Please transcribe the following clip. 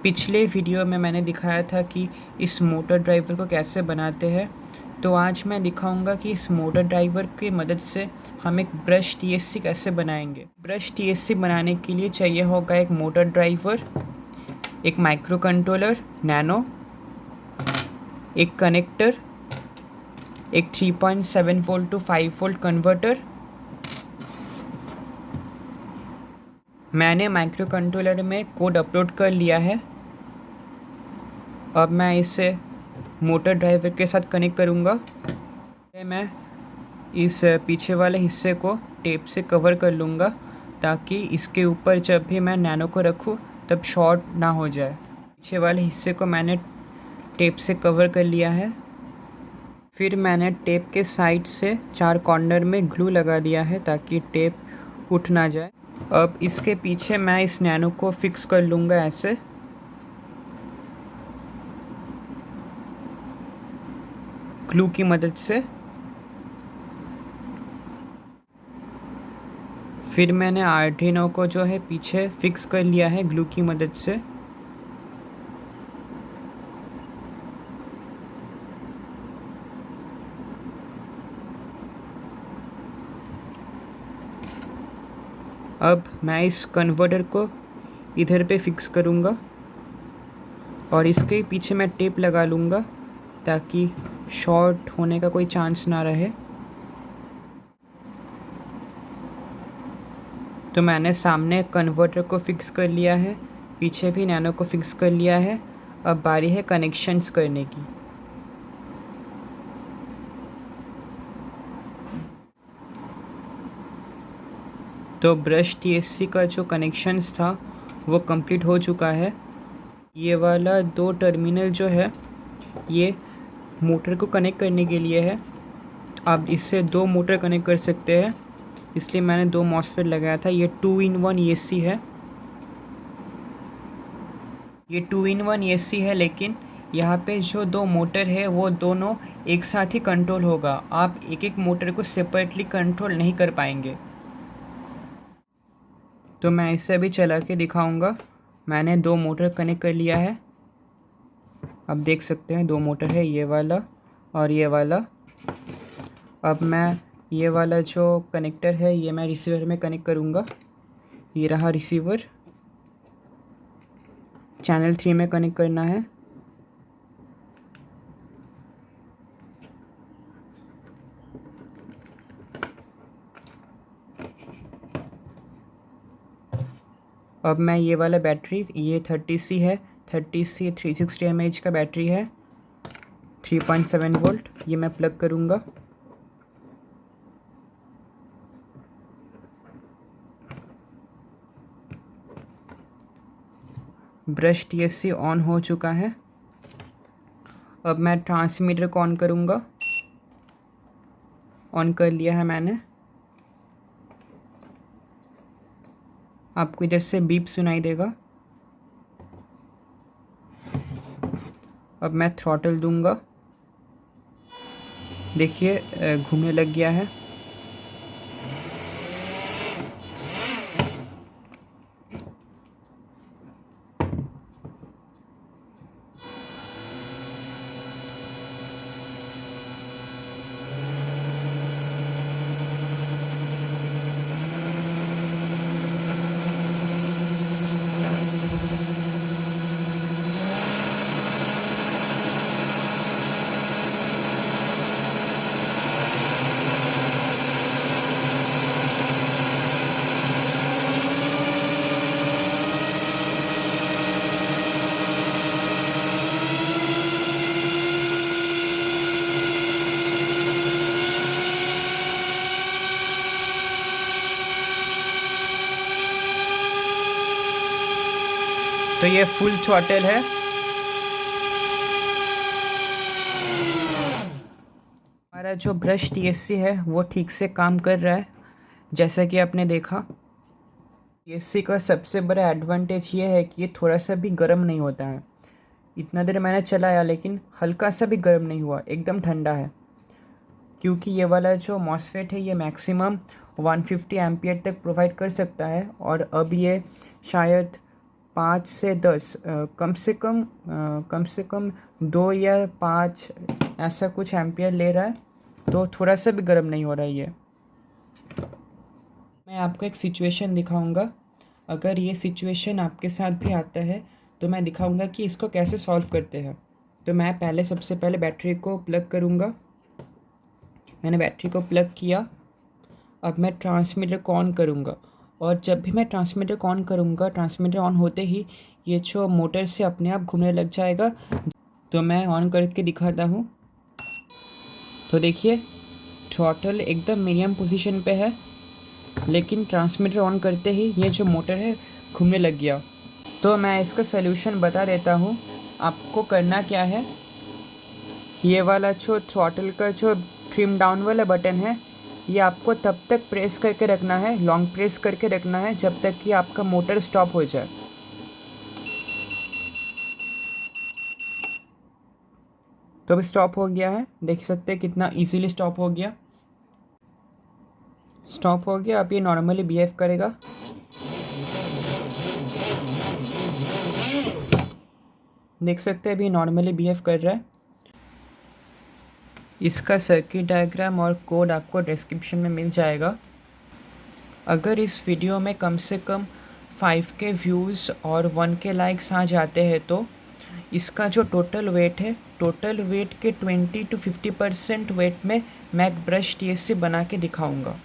पिछले वीडियो में मैंने दिखाया था कि इस मोटर ड्राइवर को कैसे बनाते हैं। तो आज मैं दिखाऊंगा कि इस मोटर ड्राइवर की मदद से हम एक ब्रश टीएससी कैसे बनाएंगे। ब्रश टीएससी बनाने के लिए चाहिए होगा एक मोटर ड्राइवर, एक माइक्रो कंट्रोलर नैनो, एक कनेक्टर, एक 3.7 वोल्ट टू 5 वोल्ट कन्वर्टर। मैंने माइक्रो कंट्रोलर में कोड अपलोड कर लिया है। अब मैं इसे मोटर ड्राइवर के साथ कनेक्ट करूँगा। मैं इस पीछे वाले हिस्से को टेप से कवर कर लूँगा ताकि इसके ऊपर जब भी मैं नैनो को रखूँ तब शॉर्ट ना हो जाए। पीछे वाले हिस्से को मैंने टेप से कवर कर लिया है। फिर मैंने टेप के साइड से 4 कॉर्नर में ग्लू लगा दिया है ताकि टेप उठ ना जाए। अब इसके पीछे मैं इस नैनो को फिक्स कर लूँगा ऐसे। ग्लू की मदद से। फिर मैंने आर्डिनो को जो है पीछे फिक्स कर लिया है ग्लू की मदद से। अब मैं इस कन्वर्टर को इधर पे फिक्स करूँगा और इसके पीछे मैं टेप लगा लूँगा ताकि शॉर्ट होने का कोई चांस ना रहे। तो मैंने सामने कन्वर्टर को फिक्स कर लिया है, पीछे भी नैनो को फिक्स कर लिया है। अब बारी है कनेक्शंस करने की। तो ब्रश टीएससी का जो कनेक्शंस था वो कंप्लीट हो चुका है। ये वाला 2 टर्मिनल जो है ये मोटर को कनेक्ट करने के लिए है। आप इससे 2 मोटर कनेक्ट कर सकते हैं, इसलिए मैंने 2 मॉसफेट लगाया था। ये 2-in-1 एसी है। ये 2-in-1 एसी है, लेकिन यहाँ पे जो 2 मोटर है वो दोनों एक साथ ही कंट्रोल होगा। आप एक एक मोटर को सेपरेटली कंट्रोल नहीं कर पाएंगे। तो मैं इसे अभी चला के दिखाऊंगा। मैंने 2 मोटर कनेक्ट कर लिया है। अब देख सकते हैं 2 मोटर है, ये वाला और ये वाला। अब मैं ये वाला जो कनेक्टर है ये मैं रिसीवर में कनेक्ट करूँगा। ये रहा रिसीवर, चैनल 3 में कनेक्ट करना है। अब मैं ये वाला बैटरी, ये 30C है, 30C 360 mAh का बैटरी है, 3.7 वोल्ट, ये मैं प्लग करूँगा। ब्रश टीएससी ऑन हो चुका है। अब मैं ट्रांसमीटर को ऑन करूँगा। ऑन कर लिया है मैंने। आपको इधर से बीप सुनाई देगा। अब मैं थ्रॉटल दूंगा। देखिए घूमने लग गया है। तो ये फुल थ्रॉटल है। हमारा जो ब्रश टीएससी है वो ठीक से काम कर रहा है, जैसा कि आपने देखा। टीएससी का सबसे बड़ा एडवांटेज ये है कि ये थोड़ा सा भी गर्म नहीं होता है। इतना देर मैंने चलाया लेकिन हल्का सा भी गर्म नहीं हुआ, एकदम ठंडा है। क्योंकि ये वाला जो मॉसफेट है ये मैक्सिमम 150 एम्पियर तक प्रोवाइड कर सकता है, और अब ये शायद 5 से 10 कम से कम 2 या 5 ऐसा कुछ एम्पियर ले रहा है, तो थोड़ा सा भी गर्म नहीं हो रहा है ये। मैं आपको एक सिचुएशन दिखाऊंगा। अगर ये सिचुएशन आपके साथ भी आता है तो मैं दिखाऊंगा कि इसको कैसे सॉल्व करते हैं। तो मैं सबसे पहले बैटरी को प्लग करूंगा। मैंने बैटरी को प्लग किया। अब मैं ट्रांसमीटर को ऑन करूंगा, और जब भी मैं ट्रांसमीटर को ऑन करूंगा, ट्रांसमीटर ऑन होते ही ये जो मोटर से अपने आप घूमने लग जाएगा। तो मैं ऑन करके दिखाता हूँ। तो देखिए, थ्रॉटल एकदम मीडियम पोजीशन पे है, लेकिन ट्रांसमीटर ऑन करते ही ये जो मोटर है घूमने लग गया। तो मैं इसका सलूशन बता देता हूँ। आपको करना क्या है, ये वाला जो थ्रॉटल का जो ट्रिम डाउन वाला बटन है, ये आपको तब तक प्रेस करके रखना है, लॉन्ग प्रेस करके रखना है, जब तक कि आपका मोटर स्टॉप हो जाए। तो अब स्टॉप हो गया है, देख सकते हैं कितना इजीली स्टॉप हो गया। स्टॉप हो गया। अब ये नॉर्मली बिहेव करेगा। देख सकते हैं अभी नॉर्मली बिहेव कर रहा है। इसका सर्किट डायग्राम और कोड आपको डिस्क्रिप्शन में मिल जाएगा। अगर इस वीडियो में कम से कम 5K व्यूज़ और 1K लाइक्स आ जाते हैं तो इसका जो टोटल वेट है, टोटल वेट के 20 to 50% वेट में मैं एक ब्रश TSC बना के दिखाऊंगा।